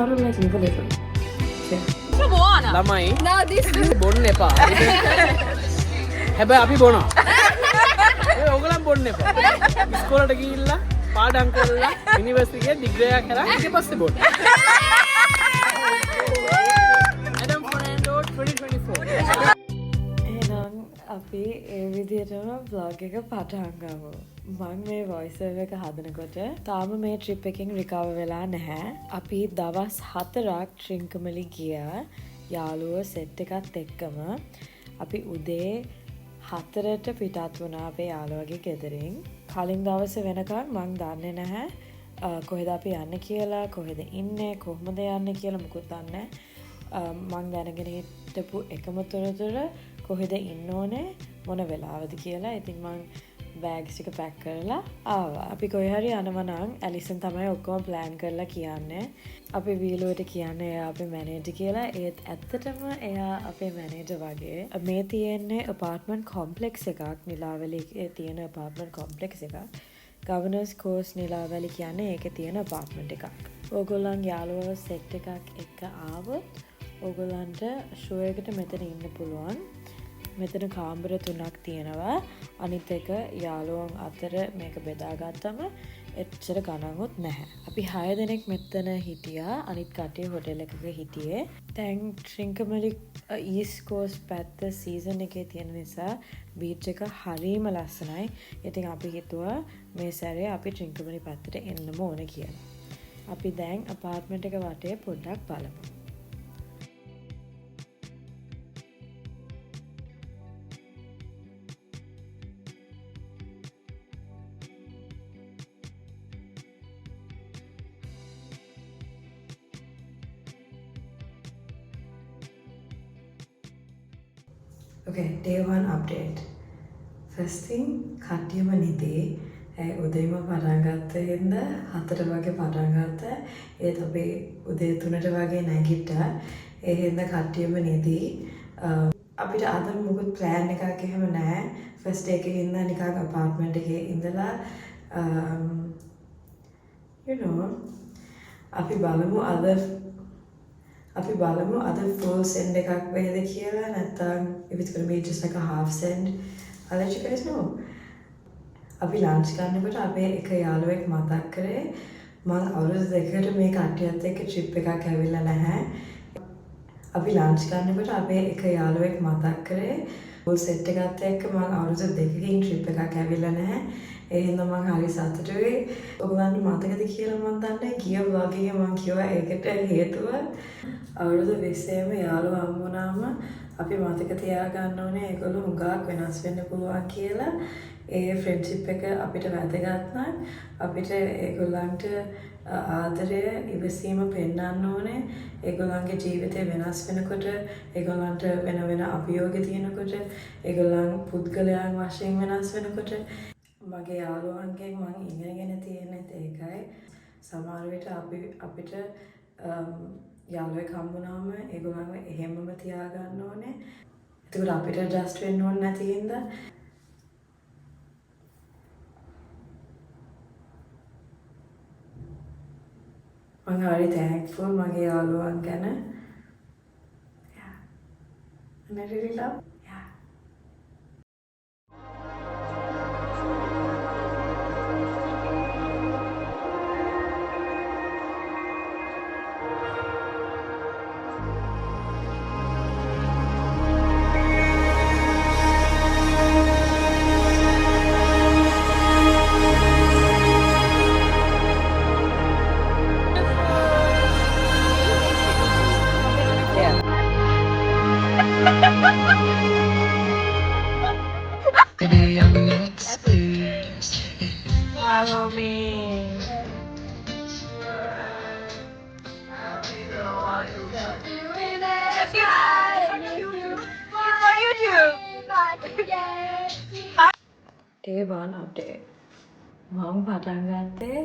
horrible like leave a little. Okay. ළමයි බොන්න එපා. හැබැයි අපි බොනවා. ඒ ඕගලන් බොන්න එපා. ඉස්කෝලේට ගිහිල්ලා පාඩම් කරලා යුනිවර්සිටි එකේ ඩිග්‍රී එකක් කරා ඊට පස්සේ බොන්න. Adam Fernando 2024. එහෙනම් අපි ඒ විදිහටම vlog එක පටන් ගමු. මම මේ voice over එක හදනකොට තාම මේ trip එකෙන් recover වෙලා නැහැ. අපි දවස් 4ක් ට්‍රින්කමලි ගියා. යාළුවෝ සෙට් එකත් එක්කම අපි උදේ 4ට පිටත් වුණා අපේ යාළුවගේ ගෙදරින්. කලින් දවසේ වෙනකන් මං දන්නේ නැහැ කොහෙද අපි යන්නේ කියලා, කොහෙද ඉන්නේ, කොහොමද යන්නේ කියලා මුකුත් දන්නේ නැහැ. මං දැනගෙන හිටපු එකම තොරතුර කොහෙද ඉන්න ඕනේ මොන වෙලාවද කියලා. ඉතින් මං බෑග්ස් ටික පැක් කරලා ආවා. අපි කොහේ හරි යනවා නම් ඇලිසන් තමයි ඔක්කොම ප්ලෑන් කරලා කියන්නේ. අපි වීලුවට කියන්නේ එයා අපේ මැනේජර් කියලා. ඒත් ඇත්තටම එයා අපේ මැනේජර් වගේ. මේ තියෙන්නේ apartment complex එකක්. නිලාවැලියේ තියෙන apartment complex එකක්. Governors Coast නිලාවැලි කියන්නේ ඒකේ තියෙන apartment එකක්. ඕගොල්ලන් යාළුවෝ සෙට් එකක් එක්ක ආවොත් ඕගොල්ලන්ට ෂෝ එකට මෙතන ඉන්න පුළුවන්. මෙතන කාමර 3ක් තියෙනවා. අනිත් එක යාළුවන් අතර මේක බෙදාගත්තම එච්චර ගණන්වත් නැහැ. අපි 6 දෙනෙක් මෙතන හිටියා. අනිත් කට්ටිය හොටෙල් එකක හිටියේ. දැන් ට්‍රින්කමලි ඊස්ට් කෝස්ට් පැත්ත සීසන් එකේ තියෙන නිසා බීච් එක හරිම ලස්සනයි. ඉතින් අපි හිතුවා මේ සැරේ අපි ට්‍රින්කමලි පැත්තට එන්නම ඕනේ කියලා. අපි දැන් අපාර්ට්මන්ට් එක වටේ පොඩ්ඩක් බලමු. Okay, day 1 update. First thing, කට්ටියම නිදේ. උදේම පටන් ගත්ත හින්දා 4ට වගේ පටන් ගත්තා. ඒත් අපි උදේ 3ට වගේ නැගිට්ටා. ඒ හින්දා කට්ටියම නිදී. අපිට අද මොකද ප්ලෑන් එකක් එහෙම නැහැ. ෆස්ට් डे එකේ ඉඳලා නිකන් අපාර්ට්මන්ට් එකේ ඉඳලා you know අපි බලමු අද full send එකක් වේද කියලා. නැත්නම් if it's going to be just like a half send, I'll let you guys know. අපි ලන්ච් ගන්නකොට අපේ එක යාළුවෙක් මතක් කරේ මම අවුරුදු 2කට මේ කට්ටියත් එක්ක ට්‍රිප් එකක් ඇවිල්ලා නැහැ. අපි ලන්ච් ගන්නකොට අපේ එක යාළුවෙක් මතක් කරේ full set එකත් එක්ක මම අවුරුදු 2කින් ට්‍රිප් එකක් ඇවිල්ලා නැහැ. ඒ හින්දා මම හරි සතුටුයි. ඔයගොල්ලන්ට මතකද කියලා මම දන්නේ. ගිය vlog එකේ මම කිව්වා ඒකට හේතුව අවුරුදු 20ෙම යාළුවා හම්බ වුණාම අපි මතක තියාගන්න ඕනේ ඒගොල්ලෝ හුඟක් වෙනස් වෙන්න පුළුවන් කියලා. ඒ ෆ්‍රෙන්ඩ්ෂිප් එක අපිට වැදගත් නම් අපිට ඒගොල්ලන්ට ආදරය ඉවසීම පෙන්වන්න ඕනේ. ඒගොල්ලන්ගේ ජීවිතේ වෙනස් වෙනකොට, ඒගොල්ලන්ට වෙන වෙන අභියෝග තියෙනකොට, ඒගොල්ලන් පුද්ගලයන් වශයෙන් වෙනස් වෙනකොට මගේ යාළුවන්ගෙන් මම ඉගෙනගෙන තියෙන්නේ ඒකයි. සමහර විට අපිට යාළුවෙක් හම්බුනාම ඒගොල්ලන්ව එහෙමම තියාගන්න ඕනේ. ඒකට අපිට ඇඩ්ජස්ට් වෙන්න ඕනේ නැති හින්දා I'm very thankful මගේ යාළුවන් ගැන. Yeah. And I really love. Yeah. Follow me. Day 1 update. මම පටන් ගත්තේ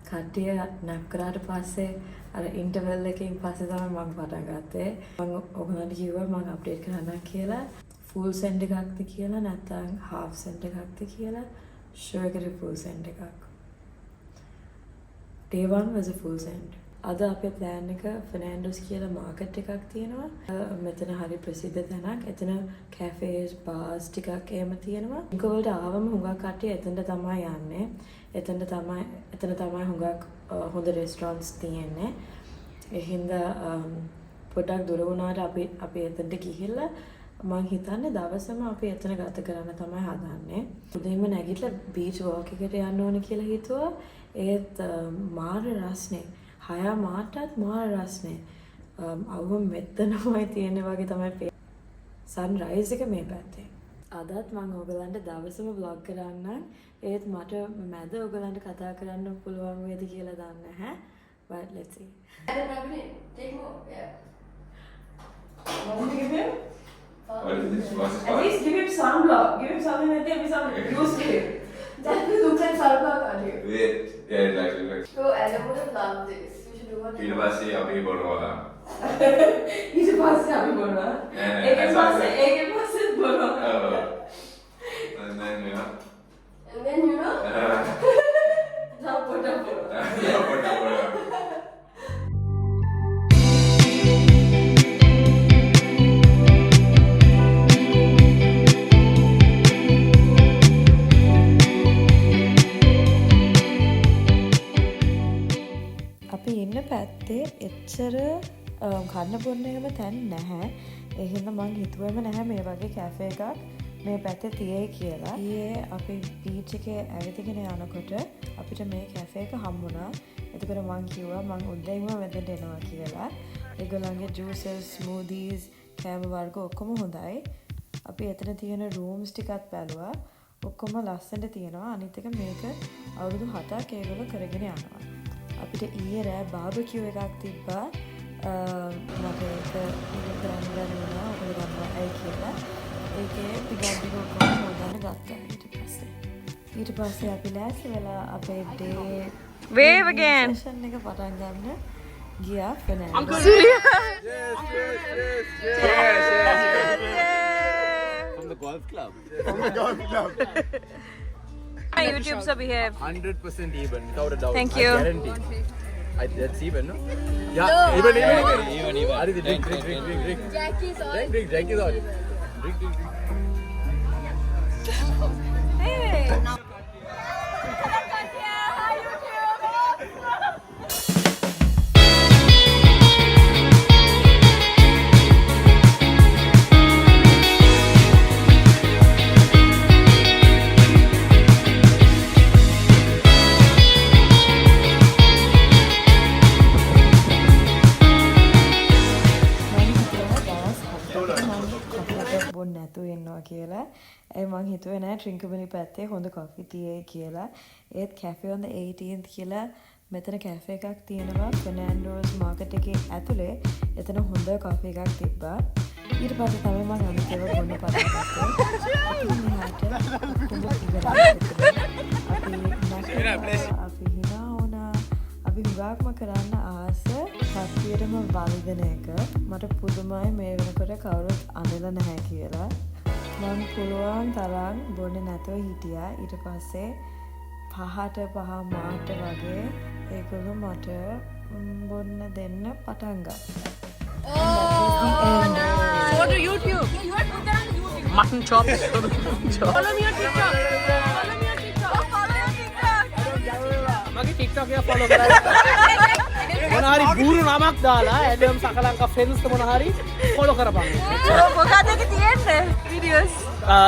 කට්ටිය නැප් කරාට පස්සේ අර ඉන්ටර්වල් එකකින් පස්සේ තමයි මම පටන් ගත්තේ. මම ඔයගොල්ලන්ට කිව්වා මම අප්ඩේට් කරන්න කියලා. full send එකක්ද කියලා නැත්නම් half send එකක්ද කියලා. ෂෝ එකට full send එකක්. Day 1 was a full send. අද අපේ ප්ලෑන් එක ෆර්නෑන්ඩෝස් කියලා මාකට් එකක් තියෙනවා. මෙතන හරි ප්‍රසිද්ධ තැනක්. එතන කැෆේස්, බාර්ස් ටිකක් එහෙම තියෙනවා. ඉංගවලට ආවම හුඟක් කට්ටිය එතනට තමයි යන්නේ. එතන තමයි හුඟක් හොඳ රෙස්ටොරන්ට්ස් තියෙන්නේ. ඒ හින්දා පොඩක් දුර වුණාට අපි එතනට ගිහිල්ලා මං හිතන්නේ දවසම අපි එතන ගත කරන්න තමයි හදන්නේ. උදේම නැගිටලා බීච් වෝක් එකට යන්න ඕන කියලා හිතුවා. ඒත් මාර රස්නේ. 6 මාටත් මාර රස්නේ. අවුම මෙතනමයි තියෙන්නේ වගේ තමයි සන්රයිස් එක මේ පැත්තේ. අදත් මම ඔයගලන්ට දවසම vlog කරන්න. ඒත් මට මැද ඔයගලන්ට කතා කරන්න පුළුවන් වේද කියලා දන්නේ නැහැ. But let's see. Take more. Yeah. What is this? What's it At called? least give him sunblock. Give him something that there be some use to it. That looks like sunblock on you. Wait. Yeah, it likes. So Adam would love this. You should do one. ඊට පස්සේ අපි බොනවා. ඊට පස්සේ අපි බොනවා. ඒකෙන් පස්සේ බොනවා. Oh. And then, you know. And then you know. Now put up. Yeah, whatever. අපි ඉන්න පැත්තේ එච්චර කන්න බොන්න එහෙම තැන් නැහැ. ඒ හින්දා මං හිතුවෙම නැහැ මේ වගේ කැෆේ එකක් මේ පැත්තේ තියෙයි කියලා. ඊයේ අපි බීච් එකේ ඇවිදගෙන යනකොට අපිට මේ කැෆේ එක හම්බුණා. එතකොට මං කිව්වා මං උදේම මෙතනට එනවා කියලා. ඒගොල්ලන්ගේ juices, smoothies, කෑම වර්ග ඔක්කොම හොඳයි. අපි එතන තියෙන rooms ටිකත් බැලුවා. ඔක්කොම ලස්සනට තියෙනවා. අනිත් එක මේක අවුරුදු 7ක් ඒගොල්ලෝ කරගෙන යනවා. අපිට ඊයේ රෑ බාබකියු එකක් තිබ්බා. මට ඒක කරන්න බැරිුණා. ඔයගොල්ලෝ දන්නවා ඇයි කියලා. ඒකේ පිගන්ටි ඔක්කොම හොදන්න ගත්තා ඊට පස්සේ අපි ලෑස්ති වෙලා අපේ day Wave again. session එක පටන් ගන්න ගියා Fernando. From the golf club. My YouTube sub here. 100% even, without a doubt. Thank I you. guarantee. That's even, no? Yeah, even. Ari, drink. Jackie's on. Jackie's on. Drink. Hey. බොන්න නැතුව ඉන්නවා කියලා. ඒ මං හිතුවේ නෑ ට්‍රින්කබලි පැත්තේ හොඳ කොෆි තියෙයි කියලා. ඒත් කැෆේ on the 18th කියලා මෙතන කැෆේ එකක් තියෙනවා ෆර්නෑන්ඩෝස් මාකට් එකේ ඇතුලේ. එතන හොඳ කොෆි එකක් තිබ්බා. ඊට පස්සේ තමයි මම අනිත් ඒවා බොන්න පටන් ගත්තේ. අපි මෙහාට අපි හිනා වුණා. අපි හුඟක්ම කරන්න ආස කට්ටියටම වල්දන එක. මට පුදුමයි මේ වෙනකොට කවුරුත් අඳලා නැහැ කියලා. මම පුළුවන් තරම් බොන්නේ නැතුව හිටියා. ඊට පස්සේ 5 මාට වගේ ඒගොල්ලෝ මට බොන්න දෙන්න පටන් ගත්තා. Go to YouTube. Mutton chops. Follow me on TikTok. මගේ TikTok එක follow කරලා මොන හරි බూరు නමක් දාලා ඇඩම් සකලංකා ෆ්‍රෙන්ඩ්ස් මොන හරි follow කරපන්. මොකද ඒක තියෙන්නේ? Videos.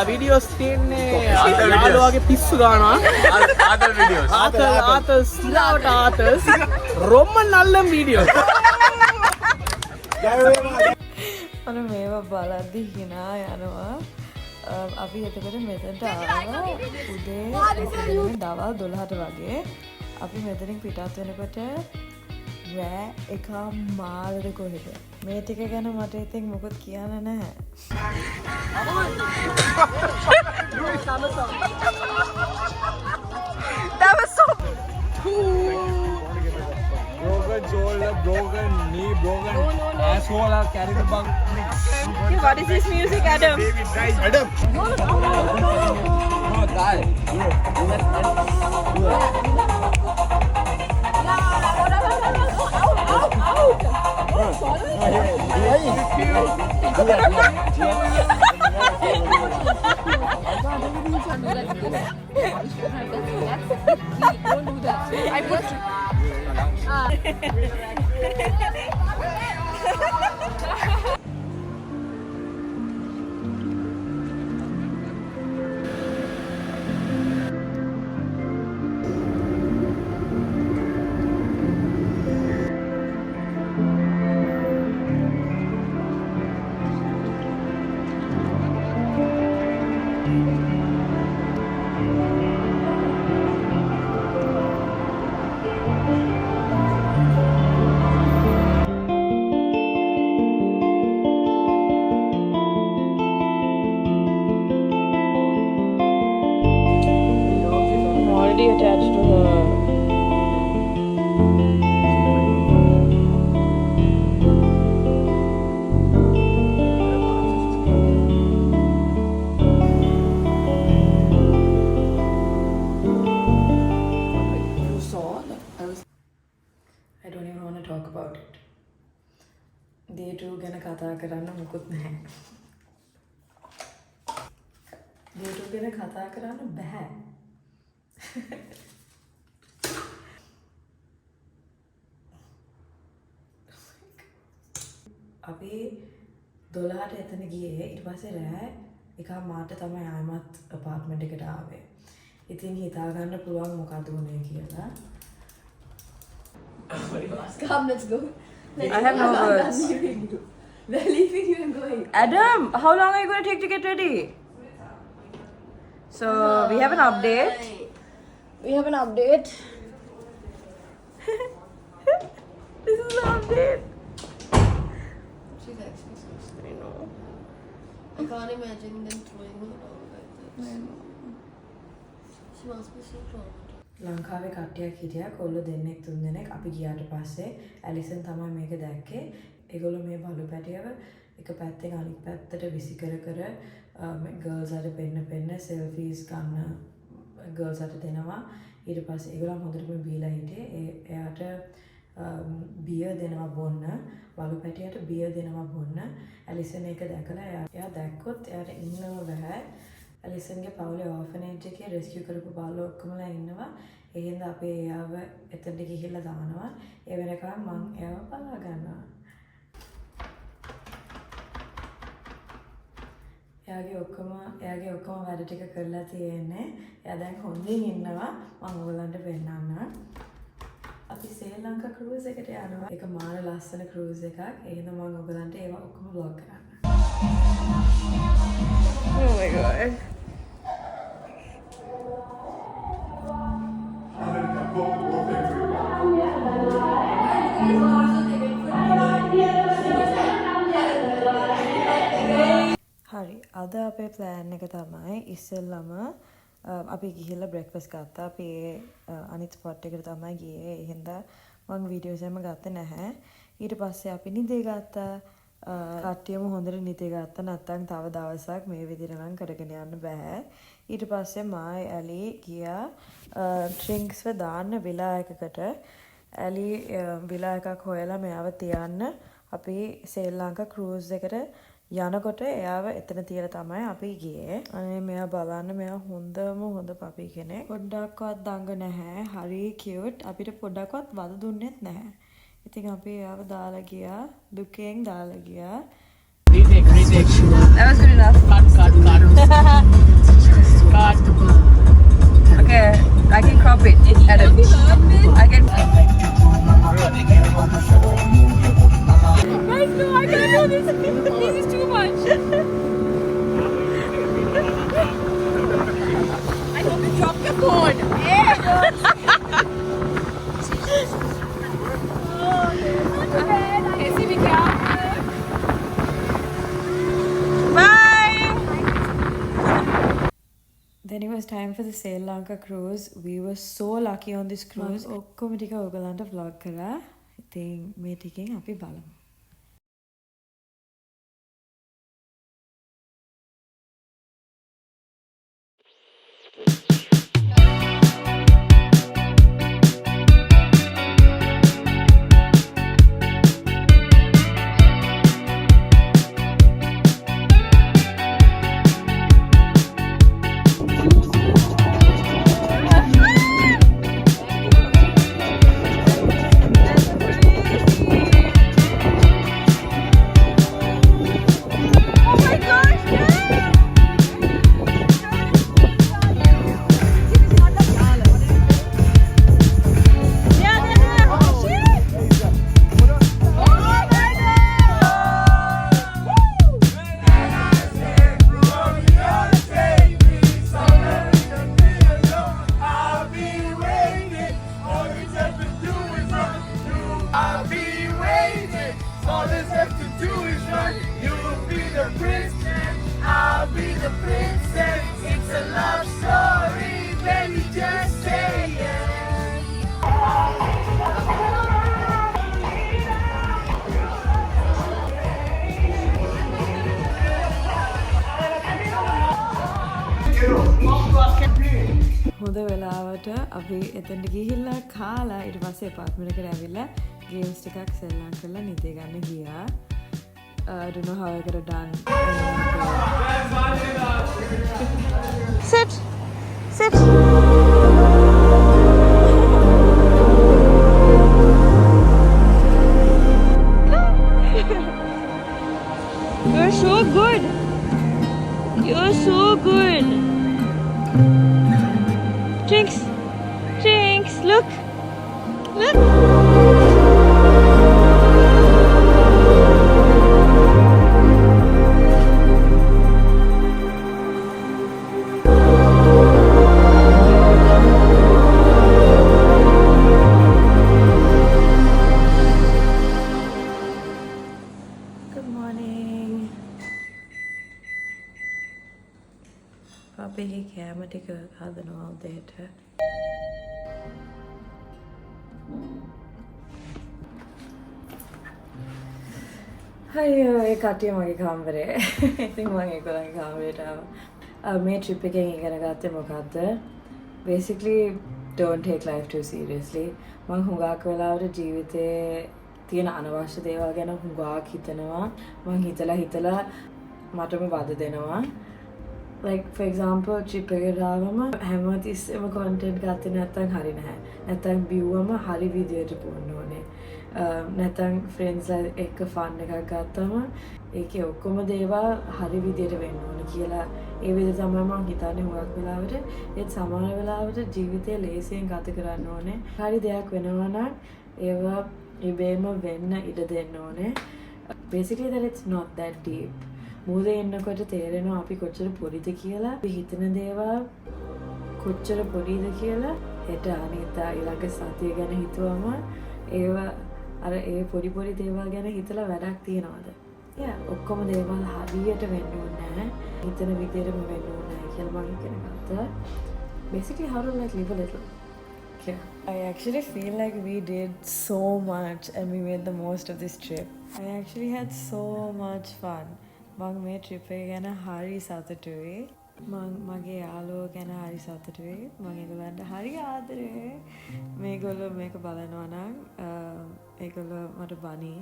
වීඩියෝස් තියෙන්නේ යාළුවාගේ පිස්සු ගන්නවා. Other videos. ආතල් සිලාවට ආතල්ස් රොම්ම නල්ලම් වීඩියෝ. අර මේවා බලද්දි හිනා යනවා. අපි එතකොට මෙතනට ආවා උදේ දවල් 12ට වගේ. අපි මෙතනින් පිටත් වෙනකොට රෑ එකමාරද කොහෙද. මේ ටික ගැන මට ඉතින් මොකොත් කියන්න නැහැ. That was so. Broken shoulder, broken knee, broken asshole, carry the bug. What is this music, Adam? Adam! No, die. Yeah. Don't do that. I put. I'm already attached to her. You saw that I don't even want to talk about it. Day 2 ගැන කතා කරන්න මොකුත් නැහැ. Day 2 ගැන කතා කරන්න බෑ. අපි 12ට එතන ගියේ ඊට පස්සේ රෑ එකා මාට තමයි ආයමත් අපාර්ට්මන්ට් එකට ආවේ. ඉතින් හිතා ගන්න පුළුවන් මොකද වුනේ කියලා. Come, let's go. I have no words. We're leaving you and going. Adam, how long are you going to take to get ready? So we have an update. We have an update. This is the update. She's actually so sweet. I know. I can't imagine them throwing her down like this. She must be so traumatized. ලංකාවේ කට්ටියක් හිටියා කොල්ලෝ දෙන්නෙක් තුන් දෙනෙක් අපි ගියාට පස්සේ ඇලිසන් තමයි මේක දැක්කේ. ඒගොල්ලෝ මේ බලු පැටියව එක පැත්තෙන් අනිත් පැත්තට විසි කර ගර්ල්ස් අට පෙන්න සෙල්ෆීස් ගන්න ගර්ල්ස් අට දෙනවා. ඊට පස්සේ ඒගොල්ලෝ හොඳටම බීලා හිටියේ. එයාට බියර් දෙනවා බොන්න. බලු පැටියට බියර් දෙනවා බොන්න. ඇලිසන් ඒක දැකලා එයා දැක්කොත් එයාට ඉන්නව බෑ. ඇලිසන්ගේ පවුලේ ඕෆනේජ් එකේ රෙස්කියු කරපු බාලෝ ඔක්කොමලා ඉන්නවා. ඒ හින්දා අපි එයාව එතනට ගිහිල්ලා දානවා. ඒ වෙනකම් මං එයාව බලා ගන්නවා. එයාගේ ඔක්කොම වැඩ ටික කරලා තියෙන්නේ. එයා දැන් හොඳින් ඉන්නවා. මම ඔයගලන්ට පෙන්නන්න. අපි ශ්‍රී ලංකා ක්‍රූස් එකට යනවා. ඒක මාර ලස්සන ක්‍රූස් එකක්. ඒ හින්දා මම ඔයගලන්ට ඒවා ඔක්කොම vlog කරන්න. Oh my god. හරි අද අපේ ප්ලෑන් එක තමයි ඉස්සෙල්ලම අපි ගිහිල්ලා බ්‍රෙක්ෆාස්ට් ගත්තා. අපි අනිත් ස්පොට් එකට තමයි ගියේ. ඒ හින්දා මම වීඩියෝස් එකම ගත්තේ නැහැ. ඊට පස්සේ අපි නිදි ගත්තා. කට්ටියම හොඳට නිදි ගත්තා. නැත්තම් තව දවසක් මේ විදිහට නම් කරගෙන යන්න බෑ. ඊට පස්සේ මායි ඇලි ගියා ඩ්‍රින්ක්ස් දාන්න විලා එකකට. ඇලි විලා එකක් හොයලා මෙයාව තියන්න අපි ශ්‍රී ලංකා ක්‍රූස් එකට යනකොට එයාව එතන තියලා තමයි අපි ගියේ. අනේ මෙයා බලන්න මෙයා හොඳම හොඳ පපි කෙනෙක්. පොඩ්ඩක්වත් දඟ නැහැ. හරි කියුට්. අපිට පොඩ්ඩක්වත් වද දුන්නෙත් නැහැ. ඉතින් අපි එයාව දාලා ගියා. දුකෙන් දාලා ගියා. Retake. That was good enough. Cut. Okay, I can crop it. Adam. I can. Guys, no, I can't do this. This is too much. I hope you drop your phone. Casey, be careful. Bye. Then it was time for the Sri Lanka cruise. We were so lucky on this cruise. ඔක්කොම ටික ඔයගලන්ට vlog කරා. ඉතින් මේ ටිකෙන් අපි බලමු. හොඳ වෙලාවට අපි එතනට ගිහිල්ලා කාලා ඊට පස්සේ apartment එකට ඇවිල්ලා games ටිකක් සෙල්ලම් කරලා නිදේ ගන්න ගියා. I don't know how I could have done. Sit. You're so good. You're so good. Jinx, look. Good morning. Papi කෑම ටික හදනවා උදේට. අයියෝ ඒ කට්ටිය මගේ කාමරේ. ඉතින් මම ඒගොල්ලන්ගේ කාමරේට ආවා. මේ ට්‍රිප් එකෙන් ඉගෙන ගත්තේ මොකද්ද? Basically don't take life too seriously. මම හුඟක් වෙලාවට ජීවිතේ තියෙන අනවශ්‍ය දේවල් ගැන හුඟක් හිතනවා. මම හිතලා මටම වද දෙනවා. Like for example trip එකට ආවම හැමතිස්සෙම content ගත්තේ නැත්නම් හරි නැහැ. නැත්නම් view-වම හරි විදියට පොන්න ඕනේ. නැත්නම් friends එක්ක fun එකක් ගත්තම ඒකේ ඔක්කොම දේවල් හරි විදියට වෙන්න ඕනේ කියලා ඒ විදිහ තමයි මම හිතන්නේ හුඟක් වෙලාවට. ඒත් සමහර වෙලාවට ජීවිතේ ලේසියෙන් ගත කරන්න ඕනේ. හරි දෙයක් වෙනවා නම් ඒවා ඉබේම වෙන්න ඉඩ දෙන්න ඕනේ. Basically that it's not that deep. මුහුදේ එන්නකොට තේරෙනවා අපි කොච්චර පොඩිද කියලා. අපි හිතන දේවල් කොච්චර පොඩිද කියලා. හෙට අනිතා ඊළඟ සතිය ගැන හිතුවම ඒවා අර ඒ පොඩි දේවල් ගැන හිතලා වැඩක් තියනවාද? ඔක්කොම දේවල් හරියට වෙන්න ඕනේ නැහැ. හිතන විදිහටම වෙන්න ඕනේ නැහැ කියලා මම ඉගෙන ගත්තා. Basically how to like live a little. Yeah. I actually feel like we did so much and we made the most of this trip. I actually had so much fun. මම මේ ට්‍රිප් එක ගැන හරි සතුටුයි. මගේ යාළුවෝ ගැන හරි සතුටුයි. මම ඒගොල්ලන්ට හරි ආදරේ. මේගොල්ලෝ මේක බලනවා නම් ඒගොල්ලෝ මට බනි.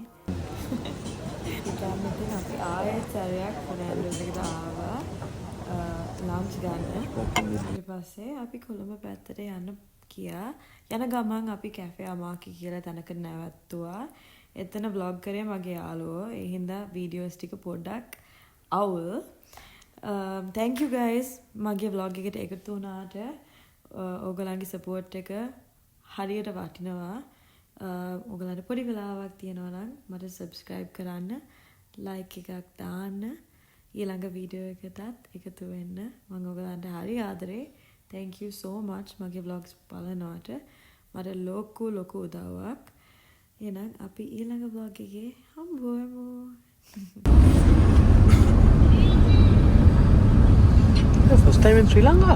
ඉතින් අපි ආයෙත් සැරයක් ෆර්නෑන්ඩෝස් එකට ආවා ලන්ච් ගන්න. ඊට පස්සේ අපි කොළඹ පැත්තට යන්න ගියා. යන ගමන් අපි කැෆේ අමාකි කියලා තැනක නැවතුවා. එතන vlog කරේ මගේ යාළුවෝ. ඒ හින්දා වීඩියෝස් ටික පොඩ්ඩක් අවුල්. Thank you guys මගේ vlog එකට එකතු වුණාට. ඕගොල්ලන්ගේ support එක හරියට වටිනවා. ඕගොල්ලන්ට පොඩි වෙලාවක් තියෙනවා නම් මට subscribe කරන්න, like එකක් දාන්න, ඊළඟ වීඩියෝ එකටත් එකතු වෙන්න. මම ඕගොල්ලන්ට හරි ආදරේ. Thank you so much මගේ vlogs බලනවට. මට ලොකු උදව්වක්. එහෙනම් අපි ඊළඟ vlog එකේ හම්බෙමු. First time in Sri Lanka.